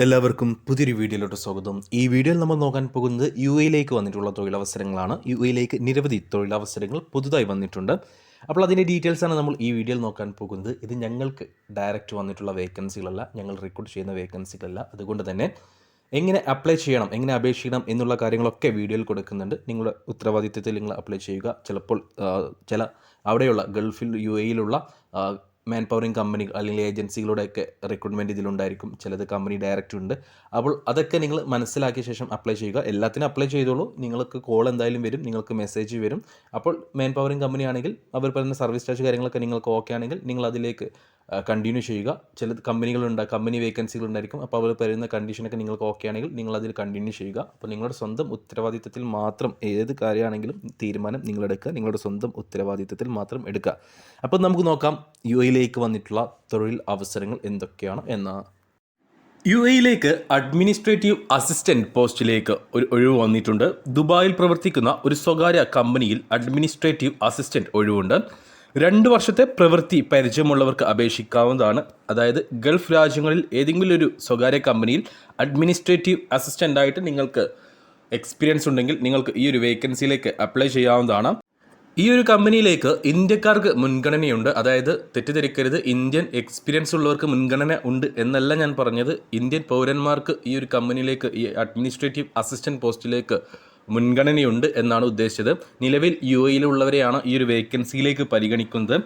എല്ലാവർക്കും പുതിയൊരു വീഡിയോയിലോട്ട് സ്വാഗതം. ഈ വീഡിയോയിൽ നമ്മൾ നോക്കാൻ പോകുന്നത് യുഎയിലേക്ക് വന്നിട്ടുള്ള തൊഴിലവസരങ്ങളാണ്. യുഎയിലേക്ക് നിരവധി തൊഴിലവസരങ്ങൾ പുതുതായി വന്നിട്ടുണ്ട്. അപ്പോൾ അതിൻ്റെ ഡീറ്റെയിൽസാണ് നമ്മൾ ഈ വീഡിയോയിൽ നോക്കാൻ പോകുന്നത്. ഇത് ഞങ്ങൾക്ക് ഡയറക്റ്റ് വന്നിട്ടുള്ള വേക്കൻസികളല്ല, ഞങ്ങൾ റിക്രൂട്ട് ചെയ്യുന്ന വേക്കൻസികളല്ല. അതുകൊണ്ട് തന്നെ എങ്ങനെ അപ്ലൈ ചെയ്യണം, എങ്ങനെ അപേക്ഷിക്കണം എന്നുള്ള കാര്യങ്ങളൊക്കെ വീഡിയോയിൽ കൊടുക്കുന്നുണ്ട്. നിങ്ങളുടെ ഉത്തരവാദിത്തത്തിൽ നിങ്ങൾ അപ്ലൈ ചെയ്യുക. ചിലപ്പോൾ ചില അവിടെയുള്ള ഗൾഫിൽ യുഎയിലുള്ള മാൻ പവറിങ് കമ്പനികൾ അല്ലെങ്കിൽ ഏജൻസികളുടെയൊക്കെ റിക്രൂട്ട്മെൻറ്റ് ഇതിലുണ്ടായിരിക്കും. ചിലത് കമ്പനി ഡയറക്റ്റ് ഉണ്ട്. അപ്പോൾ അതൊക്കെ നിങ്ങൾ മനസ്സിലാക്കിയ ശേഷം അപ്ലൈ ചെയ്യുക. എല്ലാത്തിനും അപ്ലൈ ചെയ്തോളൂ. നിങ്ങൾക്ക് കോൾ എന്തായാലും വരും, നിങ്ങൾക്ക് മെസ്സേജ് വരും. അപ്പോൾ മാൻ പവറിങ് കമ്പനി ആണെങ്കിൽ അവർ പറയുന്ന സർവീസ് ചാർജ് കാര്യങ്ങളൊക്കെ നിങ്ങൾക്ക് ഓക്കെ ആണെങ്കിൽ നിങ്ങൾ അതിലേക്ക് കണ്ടിന്യൂ ചെയ്യുക. ചില കമ്പനികളുണ്ട്, കമ്പനി വേക്കൻസികളുണ്ടായിരിക്കും. അപ്പോൾ അവർ പറയുന്ന കണ്ടീഷനൊക്കെ നിങ്ങൾക്ക് ഓക്കെ ആണെങ്കിൽ നിങ്ങൾ അതിൽ കണ്ടിന്യൂ ചെയ്യുക. അപ്പോൾ നിങ്ങളുടെ സ്വന്തം ഉത്തരവാദിത്തത്തിൽ മാത്രം ഏത് കാര്യമാണെങ്കിലും തീരുമാനം നിങ്ങളെടുക്കുക. നിങ്ങളുടെ സ്വന്തം ഉത്തരവാദിത്തത്തിൽ മാത്രം എടുക്കുക. അപ്പോൾ നമുക്ക് നോക്കാം യുഎയിലേക്ക് വന്നിട്ടുള്ള തൊഴിൽ അവസരങ്ങൾ എന്തൊക്കെയാണ് എന്ന്. യുഎയിലേക്ക് അഡ്മിനിസ്ട്രേറ്റീവ് അസിസ്റ്റൻറ്റ് പോസ്റ്റിലേക്ക് ഒരു ഒഴിവ് വന്നിട്ടുണ്ട്. ദുബായിൽ പ്രവർത്തിക്കുന്ന ഒരു സ്വകാര്യ കമ്പനിയിൽ അഡ്മിനിസ്ട്രേറ്റീവ് അസിസ്റ്റൻറ്റ് ഒഴിവുണ്ട്. 2 വർഷത്തെ പ്രവൃത്തി പരിചയമുള്ളവർക്ക് അപേക്ഷിക്കാവുന്നതാണ്. അതായത് ഗൾഫ് രാജ്യങ്ങളിൽ ഏതെങ്കിലും ഒരു സ്വകാര്യ കമ്പനിയിൽ അഡ്മിനിസ്ട്രേറ്റീവ് അസിസ്റ്റൻ്റായിട്ട് നിങ്ങൾക്ക് എക്സ്പീരിയൻസ് ഉണ്ടെങ്കിൽ നിങ്ങൾക്ക് ഈ ഒരു വേക്കൻസിയിലേക്ക് അപ്ലൈ ചെയ്യാവുന്നതാണ്. ഈ ഒരു കമ്പനിയിലേക്ക് ഇന്ത്യക്കാർക്ക് മുൻഗണനയുണ്ട്. അതായത് തെറ്റിദ്ധരിക്കരുത്, ഇന്ത്യൻ എക്സ്പീരിയൻസ് ഉള്ളവർക്ക് മുൻഗണന ഉണ്ട് എന്നല്ല ഞാൻ പറഞ്ഞത്. ഇന്ത്യൻ പൗരന്മാർക്ക് ഈ ഒരു കമ്പനിയിലേക്ക്, ഈ അഡ്മിനിസ്ട്രേറ്റീവ് അസിസ്റ്റൻറ്റ് പോസ്റ്റിലേക്ക് മുൻഗണനയുണ്ട് എന്നാണ് ഉദ്ദേശിച്ചത്. നിലവിൽ യുഎയിലുള്ളവരെയാണ് ഈ ഒരു വേക്കൻസിയിലേക്ക് പരിഗണിക്കുന്നത്.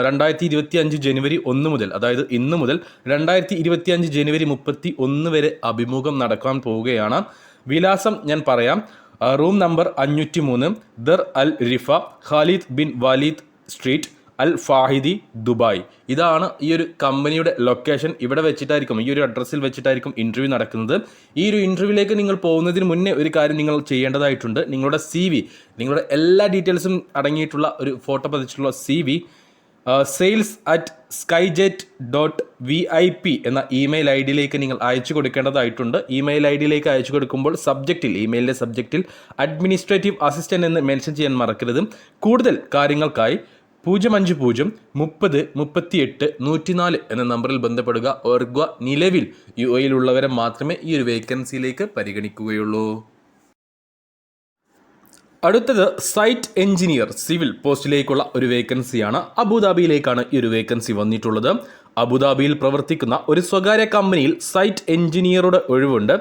2025 ജനുവരി 1 മുതൽ, അതായത് ഇന്ന് മുതൽ 2025 ജനുവരി 31 വരെ അഭിമുഖം നടക്കാൻ പോവുകയാണ്. വിലാസം ഞാൻ പറയാം. Room number 503, Dar Al Rifa, Khalid Bin Walid Street, Al Fahidi, Dubai. ഇതാണ് ഈ ഒരു കമ്പനിയുടെ ലൊക്കേഷൻ. ഇവിടെ വെച്ചിട്ടായിരിക്കും, ഈ ഒരു അഡ്രസ്സിൽ വെച്ചിട്ടായിരിക്കും ഇൻ്റർവ്യൂ നടക്കുന്നത്. ഈ ഒരു ഇൻ്റർവ്യൂവിലേക്ക് നിങ്ങൾ പോകുന്നതിന് മുന്നേ ഒരു കാര്യം നിങ്ങൾ ചെയ്യേണ്ടതായിട്ടുണ്ട്. നിങ്ങളുടെ CV, നിങ്ങളുടെ എല്ലാ ഡീറ്റെയിൽസും അടങ്ങിയിട്ടുള്ള ഒരു ഫോട്ടോ പതിച്ചിട്ടുള്ള CV sales@skyjet.vip എന്ന ഇമെയിൽ ഐഡിയിലേക്ക് നിങ്ങൾ അയച്ചു കൊടുക്കേണ്ടതായിട്ടുണ്ട്. ഇമെയിൽ ഐഡിയിലേക്ക് അയച്ചു കൊടുക്കുമ്പോൾ സബ്ജക്റ്റിൽ, ഇമെയിലിൻ്റെ സബ്ജക്റ്റിൽ അഡ്മിനിസ്ട്രേറ്റീവ് അസിസ്റ്റൻ്റ് എന്ന് മെൻഷൻ ചെയ്യാൻ മറക്കരുത്. കൂടുതൽ കാര്യങ്ങൾക്കായി 050 30 38 104 എന്ന നമ്പറിൽ ബന്ധപ്പെടുക. ഓർക്കുക, നിലവിൽ യുഎയിലുള്ളവരെ മാത്രമേ ഈ ഒരു വേക്കൻസിയിലേക്ക് പരിഗണിക്കുകയുള്ളൂ. അടുത്തത് സൈറ്റ് എഞ്ചിനീയർ സിവിൽ പോസ്റ്റിലേക്കുള്ള ഒരു വേക്കൻസിയാണ്. അബുദാബിയിലേക്കാണ് ഈ ഒരു വേക്കൻസി വന്നിട്ടുള്ളത്. അബുദാബിയിൽ പ്രവർത്തിക്കുന്ന ഒരു സ്വകാര്യ കമ്പനിയിൽ സൈറ്റ് എഞ്ചിനീയറുടെ ഒഴിവുണ്ട്.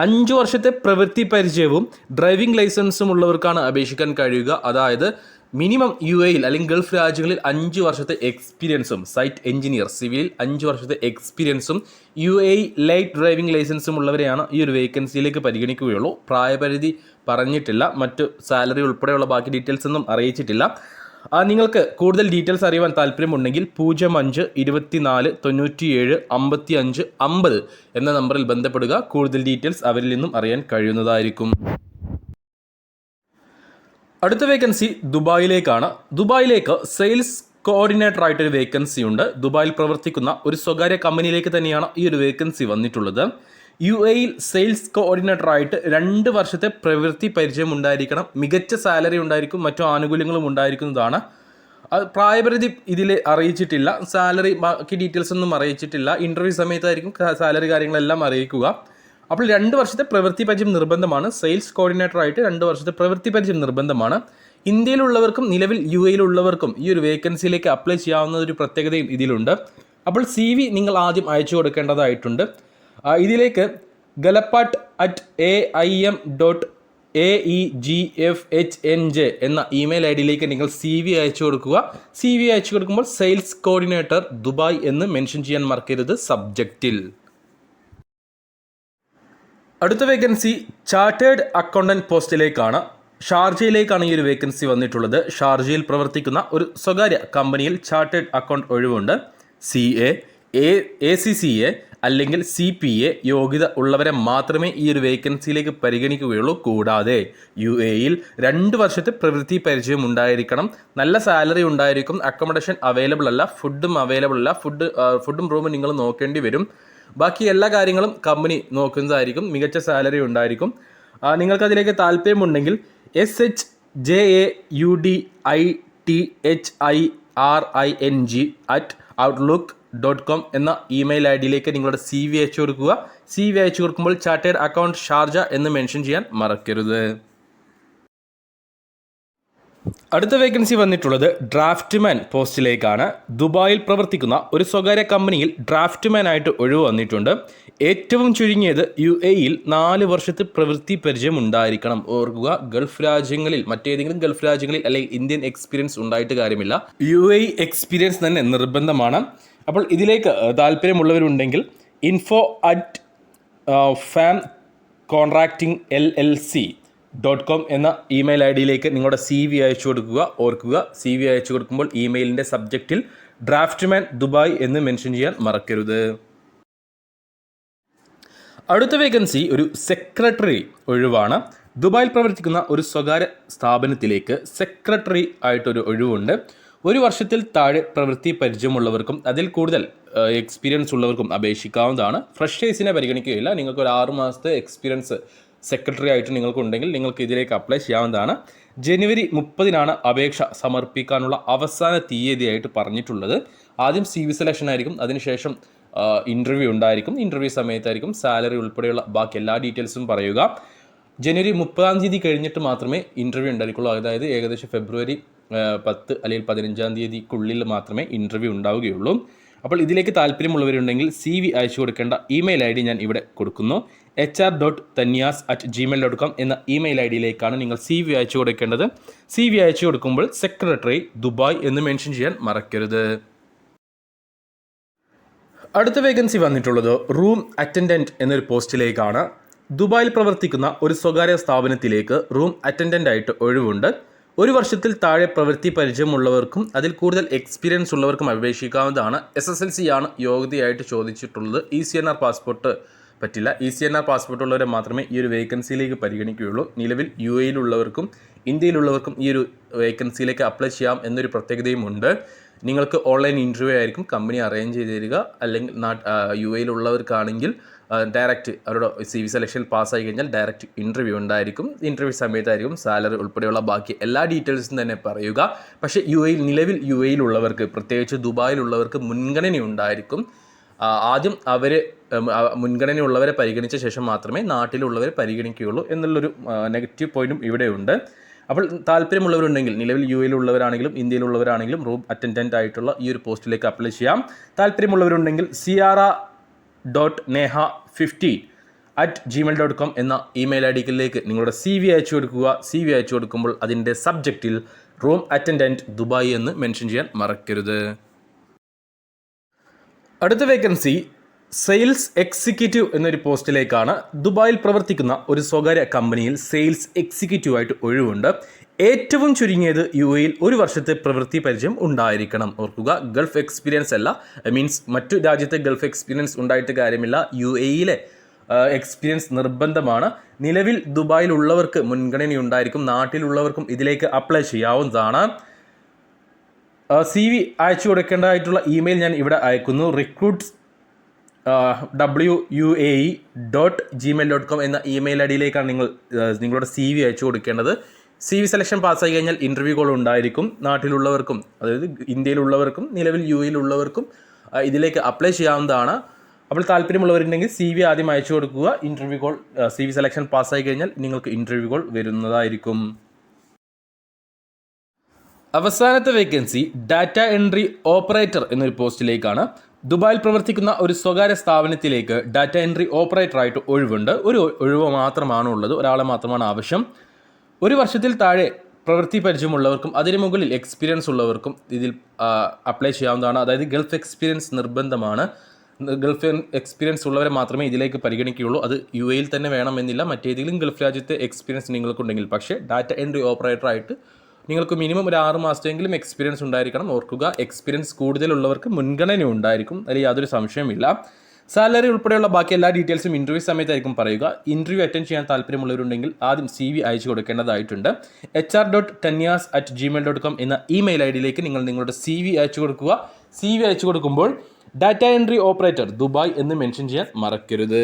5 വർഷത്തെ പ്രവൃത്തി പരിചയവും ഡ്രൈവിംഗ് ലൈസൻസും ഉള്ളവർക്കാണ് അപേക്ഷിക്കാൻ കഴിയുക. അതായത് മിനിമം യുഎയിൽ അല്ലെങ്കിൽ ഗൾഫ് രാജ്യങ്ങളിൽ 5 വർഷത്തെ എക്സ്പീരിയൻസും, സൈറ്റ് എഞ്ചിനീയർ സിവിലിൽ 5 വർഷത്തെ എക്സ്പീരിയൻസും യുഎഇ ലൈറ്റ് ഡ്രൈവിംഗ് ലൈസൻസും ഉള്ളവരെയാണ് ഈ ഒരു വേക്കൻസിയിലേക്ക് പരിഗണിക്കുകയുള്ളൂ. പ്രായപരിധി പറഞ്ഞിട്ടില്ല, മറ്റ് സാലറി ഉൾപ്പെടെയുള്ള ബാക്കി ഡീറ്റെയിൽസ് ഒന്നും അറിയിച്ചിട്ടില്ല. നിങ്ങൾക്ക് കൂടുതൽ ഡീറ്റെയിൽസ് അറിയുവാൻ താല്പര്യമുണ്ടെങ്കിൽ 05 24 97 55 50 എന്ന നമ്പറിൽ ബന്ധപ്പെടുക. കൂടുതൽ ഡീറ്റെയിൽസ് അവരിൽ നിന്നും അറിയാൻ കഴിയുന്നതായിരിക്കും. അടുത്ത വേക്കൻസി ദുബായിലേക്കാണ്. ദുബായിലേക്ക് സെയിൽസ് കോർഡിനേറ്റർ ആയിട്ടൊരു വേക്കൻസി ഉണ്ട്. ദുബായിൽ പ്രവർത്തിക്കുന്ന ഒരു സ്വകാര്യ കമ്പനിയിലേക്ക് തന്നെയാണ് ഈ ഒരു വേക്കൻസി വന്നിട്ടുള്ളത്. യുഎഇയിൽ സെയിൽസ് കോർഡിനേറ്റർ ആയിട്ട് 2 വർഷത്തെ പ്രവൃത്തി പരിചയം ഉണ്ടായിരിക്കണം. മികച്ച സാലറി ഉണ്ടായിരിക്കും, മറ്റു ആനുകൂല്യങ്ങളും ഉണ്ടായിരിക്കുന്നതാണ്. പ്രായപരിധി ഇതിൽ അറിയിച്ചിട്ടില്ല. സാലറി ബാക്കി ഡീറ്റെയിൽസ് ഒന്നും അറിയിച്ചിട്ടില്ല. ഇൻ്റർവ്യൂ സമയത്തായിരിക്കും സാലറി കാര്യങ്ങളെല്ലാം അറിയിക്കുക. അപ്പോൾ 2 വർഷത്തെ പ്രവൃത്തി പരിചയം നിർബന്ധമാണ്. സെയിൽസ് കോർഡിനേറ്റർ ആയിട്ട് 2 വർഷത്തെ പ്രവൃത്തി പരിചയം നിർബന്ധമാണ്. ഇന്ത്യയിലുള്ളവർക്കും നിലവിൽ യുഎയിലുള്ളവർക്കും ഈ ഒരു വേക്കൻസിയിലേക്ക് അപ്ലൈ ചെയ്യാവുന്ന ഒരു പ്രത്യേകതയും ഇതിലുണ്ട്. അപ്പോൾ CV നിങ്ങൾ ആദ്യം അയച്ചു കൊടുക്കേണ്ടതായിട്ടുണ്ട്. ഇതിലേക്ക് galapat@aim.aegfhnj എന്ന ഇമെയിൽ ഐഡിയിലേക്ക് നിങ്ങൾ CV അയച്ചു കൊടുക്കുക. CV അയച്ചു കൊടുക്കുമ്പോൾ സെയിൽസ് കോർഡിനേറ്റർ ദുബായ് എന്ന് മെൻഷൻ ചെയ്യാൻ മറക്കരുത് സബ്ജക്റ്റിൽ. അടുത്ത വേക്കൻസി ചാർട്ടേഡ് അക്കൗണ്ടൻറ്റ് പോസ്റ്റിലേക്കാണ്. ഷാർജയിലേക്കാണ് ഈ ഒരു വേക്കൻസി വന്നിട്ടുള്ളത്. ഷാർജയിൽ പ്രവർത്തിക്കുന്ന ഒരു സ്വകാര്യ കമ്പനിയിൽ ചാർട്ടേഡ് അക്കൗണ്ട് ഒഴിവുണ്ട്. CA, ACCA അല്ലെങ്കിൽ CPA യോഗ്യത ഉള്ളവരെ മാത്രമേ ഈ ഒരു വേക്കൻസിയിലേക്ക് പരിഗണിക്കുകയുള്ളൂ. കൂടാതെ യുഎഇയിൽ 2 വർഷത്തെ പ്രവൃത്തി പരിചയം ഉണ്ടായിരിക്കണം. നല്ല സാലറി ഉണ്ടായിരിക്കും. അക്കോമഡേഷൻ അവൈലബിൾ അല്ല, ഫുഡും അവൈലബിൾ അല്ല. ഫുഡും റൂമും നിങ്ങൾ നോക്കേണ്ടി വരും. ബാക്കി എല്ലാ കാര്യങ്ങളും കമ്പനി നോക്കുന്നതായിരിക്കും. മികച്ച സാലറി ഉണ്ടായിരിക്കും. നിങ്ങൾക്കതിലേക്ക് താല്പര്യമുണ്ടെങ്കിൽ SHJAUDITHIRING@outlook gmail.com എന്ന ഇമെയിൽ ഐ ഡിയിലേക്ക് നിങ്ങളുടെ CV അയച്ചു കൊടുക്കുക. CV അയച്ചു കൊടുക്കുമ്പോൾ ചാർട്ടേഡ് അക്കൗണ്ട് ഷാർജ എന്ന് മെൻഷൻ ചെയ്യാൻ മറക്കരുത്. അടുത്ത വേക്കൻസി വന്നിട്ടുള്ളത് ഡ്രാഫ്റ്റ്മാൻ പോസ്റ്റിലേക്കാണ്. ദുബായിൽ പ്രവർത്തിക്കുന്ന ഒരു സ്വകാര്യ കമ്പനിയിൽ ഡ്രാഫ്റ്റ്മാൻ ആയിട്ട് ഒഴിവ് വന്നിട്ടുണ്ട്. ഏറ്റവും ചുരുങ്ങിയത് UAE-യിൽ 4 വർഷത്തെ പ്രവൃത്തി പരിചയം ഉണ്ടായിരിക്കണം. ഓർക്കുക, ഗൾഫ് രാജ്യങ്ങളിൽ, മറ്റേതെങ്കിലും ഗൾഫ് രാജ്യങ്ങളിൽ അല്ലെങ്കിൽ ഇന്ത്യൻ എക്സ്പീരിയൻസ് ഉണ്ടായിട്ട് കാര്യമില്ല, UAE എക്സ്പീരിയൻസ് തന്നെ നിർബന്ധമാണ്. അപ്പോൾ ഇതിലേക്ക് താല്പര്യമുള്ളവരുണ്ടെങ്കിൽ info@famcontractingllc.com എന്ന ഇമെയിൽ ഐ ഡിയിലേക്ക് നിങ്ങളുടെ CV അയച്ചു കൊടുക്കുക. ഓർക്കുക, CV അയച്ചു കൊടുക്കുമ്പോൾ ഇമെയിലിൻ്റെ സബ്ജക്റ്റിൽ ഡ്രാഫ്റ്റ്മാൻ ദുബായ് എന്ന് മെൻഷൻ ചെയ്യാൻ മറക്കരുത്. അടുത്ത വേക്കൻസി ഒരു സെക്രട്ടറി ഒഴിവാണ്. ദുബായിൽ പ്രവർത്തിക്കുന്ന ഒരു സ്വകാര്യ സ്ഥാപനത്തിലേക്ക് സെക്രട്ടറി ആയിട്ടൊരു ഒഴിവുണ്ട്. 1 വർഷത്തിൽ താഴെ പ്രവൃത്തി പരിചയമുള്ളവർക്കും അതിൽ കൂടുതൽ എക്സ്പീരിയൻസ് ഉള്ളവർക്കും അപേക്ഷിക്കാവുന്നതാണ്. ഫ്രഷേഴ്സിനെ പരിഗണിക്കുകയില്ല. നിങ്ങൾക്ക് ഒരു 6 മാസത്തെ എക്സ്പീരിയൻസ് സെക്രട്ടറി ആയിട്ട് നിങ്ങൾക്കുണ്ടെങ്കിൽ നിങ്ങൾക്ക് ഇതിലേക്ക് അപ്ലൈ ചെയ്യാവുന്നതാണ്. ജനുവരി 30-നാണ് അപേക്ഷ സമർപ്പിക്കാനുള്ള അവസാന തീയതിയായിട്ട് പറഞ്ഞിട്ടുള്ളത്. ആദ്യം CV സെലക്ഷൻ ആയിരിക്കും, അതിനുശേഷം ഇൻ്റർവ്യൂ ഉണ്ടായിരിക്കും. ഇൻ്റർവ്യൂ സമയത്തായിരിക്കും സാലറി ഉൾപ്പെടെയുള്ള ബാക്കി എല്ലാ ഡീറ്റെയിൽസും പറയുക. ജനുവരി 30-ാം തീയതി കഴിഞ്ഞിട്ട് മാത്രമേ ഇൻ്റർവ്യൂ ഉണ്ടായിരിക്കുള്ളൂ. അതായത് ഏകദേശം ഫെബ്രുവരി 10 അല്ലെങ്കിൽ 15-ാം തീയതിക്കുള്ളിൽ മാത്രമേ ഇൻ്റർവ്യൂ ഉണ്ടാവുകയുള്ളൂ. അപ്പോൾ ഇതിലേക്ക് താല്പര്യമുള്ളവരുണ്ടെങ്കിൽ CV അയച്ചു കൊടുക്കേണ്ട ഇമെയിൽ ഐ ഡി ഞാൻ ഇവിടെ കൊടുക്കുന്നു. hr.tanyas@gmail.com എന്ന ഇമെയിൽ ഐ ഡിയിലേക്കാണ് നിങ്ങൾ CV അയച്ചു കൊടുക്കേണ്ടത്. CV അയച്ചു കൊടുക്കുമ്പോൾ സെക്രട്ടറി ദുബായ് എന്ന് മെൻഷൻ ചെയ്യാൻ മറക്കരുത്. അടുത്ത വേക്കൻസി വന്നിട്ടുള്ളത് റൂം അറ്റൻഡൻറ്റ് എന്നൊരു പോസ്റ്റിലേക്കാണ്. ദുബായിൽ പ്രവർത്തിക്കുന്ന ഒരു സ്വകാര്യ സ്ഥാപനത്തിലേക്ക് റൂം അറ്റൻഡൻ്റ് ആയിട്ട് ഒഴിവുണ്ട്. 1 വർഷത്തിൽ താഴെ പ്രവൃത്തി പരിചയമുള്ളവർക്കും അതിൽ കൂടുതൽ എക്സ്പീരിയൻസ് ഉള്ളവർക്കും അപേക്ഷിക്കാവുന്നതാണ്. SSLC ആണ് യോഗ്യതയായിട്ട് ചോദിച്ചിട്ടുള്ളത്. ECNR പാസ്പോർട്ട് പറ്റില്ല. ECNR പാസ്പോർട്ട് ഉള്ളവരെ മാത്രമേ ഈ ഒരു വേക്കൻസിയിലേക്ക് പരിഗണിക്കുകയുള്ളൂ. നിലവിൽ UAE-യിലുള്ളവർക്കും ഇന്ത്യയിലുള്ളവർക്കും ഈ ഒരു വേക്കൻസിയിലേക്ക് അപ്ലൈ ചെയ്യാം എന്നൊരു പ്രത്യേകതയും ഉണ്ട്. നിങ്ങൾക്ക് ഓൺലൈൻ ഇൻ്റർവ്യൂ ആയിരിക്കും കമ്പനി അറേഞ്ച് ചെയ്ത് തരിക. അല്ലെങ്കിൽ UAE-യിലുള്ളവർക്കാണെങ്കിൽ ഡയറക്റ്റ് അവരുടെ CV സെലക്ഷൻ പാസ്സായി കഴിഞ്ഞാൽ ഡയറക്റ്റ് ഇൻ്റർവ്യൂ ഉണ്ടായിരിക്കും. ഇൻ്റർവ്യൂ സമയത്തായിരിക്കും സാലറി ഉൾപ്പെടെയുള്ള ബാക്കി എല്ലാ ഡീറ്റെയിൽസും തന്നെ പറയുക. പക്ഷേ നിലവിൽ UAE-യിലുള്ളവർക്ക്, പ്രത്യേകിച്ച് ദുബായിലുള്ളവർക്ക് മുൻഗണന ഉണ്ടായിരിക്കും. ആദ്യം അവർ മുൻഗണനയുള്ളവരെ പരിഗണിച്ച ശേഷം മാത്രമേ നാട്ടിലുള്ളവരെ പരിഗണിക്കുകയുള്ളൂ എന്നുള്ളൊരു നെഗറ്റീവ് പോയിന്റും ഇവിടെയുണ്ട്. അപ്പോൾ താല്പര്യമുള്ളവരുണ്ടെങ്കിൽ നിലവിൽ UAE-യിലുള്ളവരാണെങ്കിലും ഇന്ത്യയിലുള്ളവരാണെങ്കിലും റൂം അറ്റൻഡൻ്റ് ആയിട്ടുള്ള ഈ ഒരു പോസ്റ്റിലേക്ക് അപ്ലൈ ചെയ്യാം. താല്പര്യമുള്ളവരുണ്ടെങ്കിൽ ciara.neha50@gmail.com എന്ന ഇമെയിൽ ഐ ഡിയിലേക്ക് നിങ്ങളുടെ CV അയച്ചു കൊടുക്കുക. CV അയച്ചു കൊടുക്കുമ്പോൾ അതിൻ്റെ സബ്ജക്റ്റിൽ റൂം അറ്റൻഡൻറ്റ് ദുബായ് എന്ന് മെൻഷൻ ചെയ്യാൻ മറക്കരുത്. അടുത്ത വേക്കൻസി സെയിൽസ് എക്സിക്യൂട്ടീവ് എന്നൊരു പോസ്റ്റിലേക്കാണ്. ദുബായിൽ പ്രവർത്തിക്കുന്ന ഒരു സ്വകാര്യ കമ്പനിയിൽ സെയിൽസ് എക്സിക്യൂട്ടീവ് ആയിട്ട് ഒഴിവുണ്ട്. ഏറ്റവും ചുരുങ്ങിയത് UAE-യിൽ 1 വർഷത്തെ പ്രവൃത്തി പരിചയം ഉണ്ടായിരിക്കണം. ഓർക്കുക, ഗൾഫ് എക്സ്പീരിയൻസ് അല്ല, മീൻസ് മറ്റു രാജ്യത്തെ ഗൾഫ് എക്സ്പീരിയൻസ് ഉണ്ടായിട്ട് കാര്യമില്ല. UAE-യിലെ എക്സ്പീരിയൻസ് നിർബന്ധമാണ്. നിലവിൽ ദുബായിലുള്ളവർക്ക് മുൻഗണനയുണ്ടായിരിക്കും. നാട്ടിലുള്ളവർക്കും ഇതിലേക്ക് അപ്ലൈ ചെയ്യാവുന്നതാണ്. CV അയച്ചു കൊടുക്കേണ്ടതായിട്ടുള്ള ഇമെയിൽ ഞാൻ ഇവിടെ അയക്കുന്നു. recruits@wuae.gmail.com എന്ന ഇമെയിൽ ഐ ഡിയിലേക്കാണ് നിങ്ങളുടെ CV അയച്ചു കൊടുക്കേണ്ടത്. CV സെലക്ഷൻ പാസ്സായി കഴിഞ്ഞാൽ ഇൻ്റർവ്യൂ കോൾ ഉണ്ടായിരിക്കും. നാട്ടിലുള്ളവർക്കും, അതായത് ഇന്ത്യയിലുള്ളവർക്കും നിലവിൽ UAE-യിലുള്ളവർക്കും ഇതിലേക്ക് അപ്ലൈ ചെയ്യാവുന്നതാണ്. അപ്പോൾ താല്പര്യമുള്ളവരുണ്ടെങ്കിൽ CV ആദ്യം അയച്ചു കൊടുക്കുക. ഇൻ്റർവ്യൂ കോൾ, CV സെലക്ഷൻ പാസ്സായി കഴിഞ്ഞാൽ നിങ്ങൾക്ക് ഇൻ്റർവ്യൂ കോൾ വരുന്നതായിരിക്കും. അവസാനത്തെ വേക്കൻസി ഡാറ്റ എൻട്രി ഓപ്പറേറ്റർ എന്നൊരു പോസ്റ്റിലേക്കാണ്. ദുബായിൽ പ്രവർത്തിക്കുന്ന ഒരു സ്വകാര്യ സ്ഥാപനത്തിലേക്ക് ഡാറ്റ എൻട്രി ഓപ്പറേറ്ററായിട്ട് ഒഴിവുണ്ട്. ഒരു ഒഴിവ് മാത്രമാണ് ഉള്ളത്, ഒരാളെ മാത്രമാണ് ആവശ്യം. 1 വർഷത്തിൽ താഴെ പ്രവൃത്തി പരിചയമുള്ളവർക്കും അതിന് മുകളിൽ എക്സ്പീരിയൻസ് ഉള്ളവർക്കും ഇതിൽ അപ്ലൈ ചെയ്യാവുന്നതാണ്. അതായത് ഗൾഫ് എക്സ്പീരിയൻസ് നിർബന്ധമാണ്. ഗൾഫ് എക്സ്പീരിയൻസ് ഉള്ളവരെ മാത്രമേ ഇതിലേക്ക് പരിഗണിക്കുകയുള്ളൂ. അത് UAE-യിൽ തന്നെ വേണമെന്നില്ല, മറ്റേതെങ്കിലും ഗൾഫ് രാജ്യത്തെ എക്സ്പീരിയൻസ് നിങ്ങൾക്കുണ്ടെങ്കിൽ. പക്ഷേ ഡാറ്റ എൻട്രി ഓപ്പറേറ്ററായിട്ട് നിങ്ങൾക്ക് മിനിമം ഒരു 6 മാസത്തെങ്കിലും എക്സ്പീരിയൻസ് ഉണ്ടായിരിക്കണം. ഓർക്കുക, എക്സ്പീരിയൻസ് കൂടുതലുള്ളവർക്ക് മുൻഗണന ഉണ്ടായിരിക്കും, അതിൽ യാതൊരു സംശയമില്ല. സാലറി ഉൾപ്പെടെയുള്ള ബാക്കി എല്ലാ ഡീറ്റെയിൽസും ഇൻ്റർവ്യൂ സമയത്തായിരിക്കും പറയുക. ഇൻ്റർവ്യൂ അറ്റൻഡ് ചെയ്യാൻ താല്പര്യമുള്ളവരുണ്ടെങ്കിൽ ആദ്യം CV അയച്ചു കൊടുക്കേണ്ടതായിട്ടുണ്ട്. hr.tanyas@gmail.com എന്ന ഇമെയിൽ ഐ ഡിയിലേക്ക് നിങ്ങളുടെ CV അയച്ചു കൊടുക്കുക. CV അയച്ചു കൊടുക്കുമ്പോൾ ഡാറ്റ എൻട്രി ഓപ്പറേറ്റർ ദുബായ് എന്ന് മെൻഷൻ ചെയ്യാൻ മറക്കരുത്.